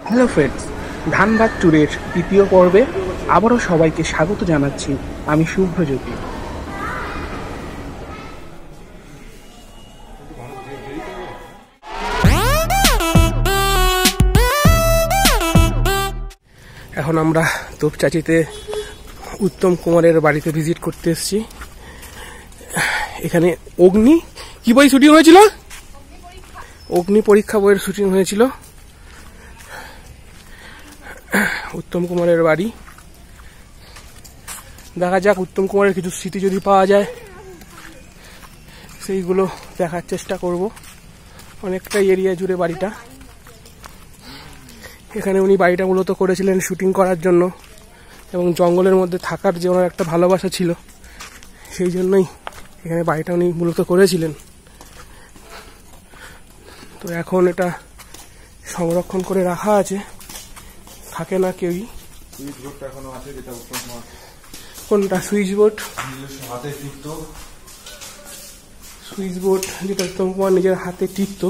Hello friends, Dhanbad ট্যুরের দ্বিতীয় পর্বে আবারও সবাইকে স্বাগত জানাচ্ছি। আমি শুভ্রজ্যোতি। এখন আমরা তোপচাচিতে উত্তম কুমারের বাড়িতে ভিজিট করতে এসেছি। এখানে অগ্নি কি বই শুটিং হয়েছিল? অগ্নি পরীক্ষা বইয়ের শুটিং হয়েছিল। উত্তম কুমারের বাড়ি, দেখা যাক উত্তম কুমারের কিছু স্মৃতি যদি পাওয়া যায় সেইগুলো দেখার চেষ্টা করব। অনেকটা এরিয়া জুড়ে বাড়িটা। এখানে উনি বাড়িটা মূলত করেছিলেন শুটিং করার জন্য, এবং জঙ্গলের মধ্যে থাকার যে ওনার একটা ভালোবাসা ছিল, সেই জন্যই এখানে বাড়িটা উনি মূলত করেছিলেন। তো এখন এটা সংরক্ষণ করে রাখা আছে, থাকে না কেউই। সুইচ বোর্ডটা এখনো আছে, যেটা উত্তম কুমার। কোনটা সুইচ বোর্ড? হাতে টিপতো সুইচ বোর্ড যেটা উত্তম কুমার নিজের হাতে টিপতো,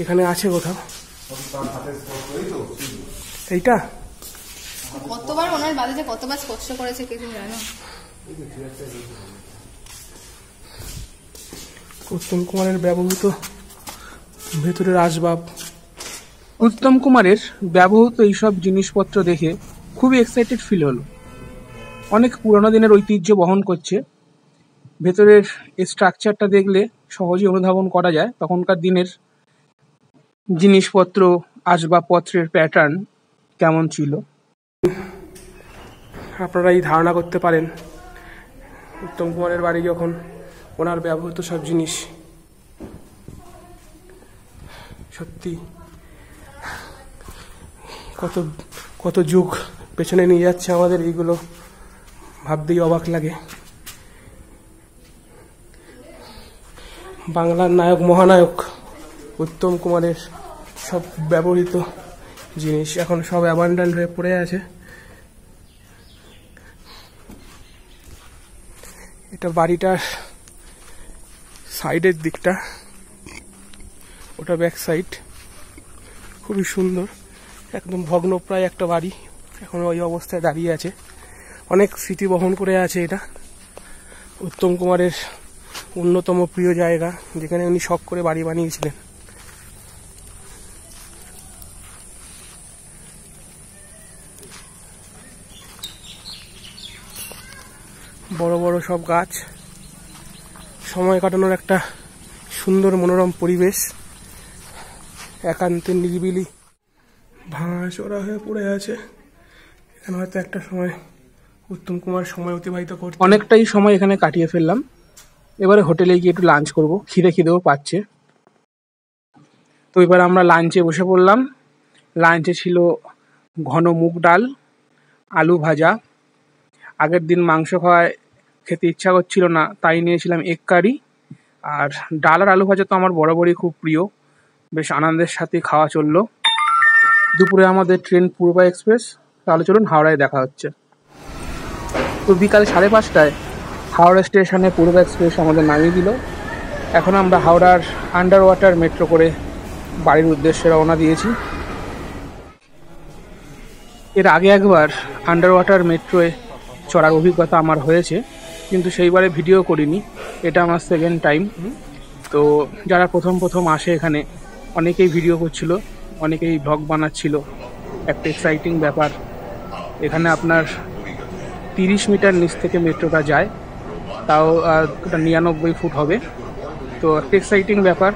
এখানে আছে কোথাও। এইটা কতবার ওনার বাড়িতে কতবার স্পর্শ করেছে কে তুমি জানো? উত্তম কুমারের ব্যবহৃত ভেতরের আসবাব। উত্তম কুমারের ব্যবহৃত এইসব জিনিসপত্র দেখে খুবই এক্সাইটেড ফিল হলো। অনেক পুরোনো দিনের ঐতিহ্য বহন করছে। ভেতরের স্ট্রাকচারটা দেখলে সহজেই অনুধাবন করা যায় তখনকার দিনের জিনিসপত্র, আসবাবপত্রের প্যাটার্ন কেমন ছিল। আপনারা এই ধারণা করতে পারেন উত্তম কুমারের বাড়ি যখন ওনার ব্যবহৃত সব জিনিস সত্যি কত কত যুগ পেছনে নিয়ে যাচ্ছে আমাদের, এইগুলো ভাবতেই অবাক লাগে। বাংলার নায়ক মহানায়ক উত্তম কুমারের সব ব্যবহৃত জিনিস এখন সব অ্যাবান্ডান্ট হয়ে পড়ে আছে। এটা বাড়িটার সাইডের দিকটা, ওটা ব্যাক সাইড। খুবই সুন্দর, একদম ভগ্নপ্রায় একটা বাড়ি, এখন ওই অবস্থায় দাঁড়িয়ে আছে। অনেক স্মৃতি বহন করে আছে এটা। উত্তম কুমারের অন্যতম প্রিয় জায়গা, যেখানে উনি শখ করে বাড়ি বানিয়েছিলেন। বড় বড় সব গাছ, সময় কাটানোর একটা সুন্দর মনোরম পরিবেশ। একান্তের নিরিবিলি, ভাঙাচোরা হয়ে পড়ে আছে। এখানে হয়তো একটা সময় উত্তম কুমার সময় অতিবাহিত করতে। অনেকটাই সময় এখানে কাটিয়ে ফেললাম। এবারে হোটেলে গিয়ে একটু লাঞ্চ করব, খিদেও পাচ্ছে। তো এবার আমরা লাঞ্চে বসে পড়লাম। লাঞ্চে ছিল ঘন মুগ ডাল, আলু ভাজা। আগের দিন মাংস খেতে ইচ্ছা করছিল না, তাই নিয়েছিলাম এগ কারি। আর ডাল আর আলু ভাজা তো আমার বরাবরই খুব প্রিয়, বেশ আনন্দের সাথে খাওয়া চললো। দুপুরে আমাদের ট্রেন পূর্বা এক্সপ্রেস। তাহলে চলুন হাওড়ায় দেখা হচ্ছে। তো বিকাল 5:30টায় হাওড়া স্টেশনে পূর্বা এক্সপ্রেস আমাদের নামিয়ে দিল। এখন আমরা হাওড়ার আন্ডার ওয়াটার মেট্রো করে বাড়ির উদ্দেশ্যে রওনা দিয়েছি। এর আগে একবার আন্ডার ওয়াটার মেট্রোয় চড়ার অভিজ্ঞতা আমার হয়েছে, কিন্তু সেইবারে ভিডিও করিনি। এটা আমার সেকেন্ড টাইম। তো যারা প্রথম আসে এখানে, অনেকেই ভিডিও করছিল, অনেকেই ব্লগ বানাচ্ছিল। একটা এক্সাইটিং ব্যাপার। এখানে আপনার 30 মিটার নিচ থেকে মেট্রোটা যায়, তাও ওটা 99 ফুট হবে। তো একটা এক্সাইটিং ব্যাপার।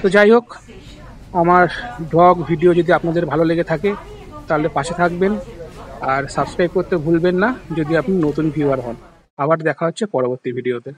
তো যাই হোক, আমার ব্লগ ভিডিও যদি আপনাদের ভালো লেগে থাকে তাহলে পাশে থাকবেন, আর সাবস্ক্রাইব করতে ভুলবেন না যদি আপনি নতুন ভিউয়ার হন। আবার দেখা হচ্ছে পরবর্তী ভিডিওতে।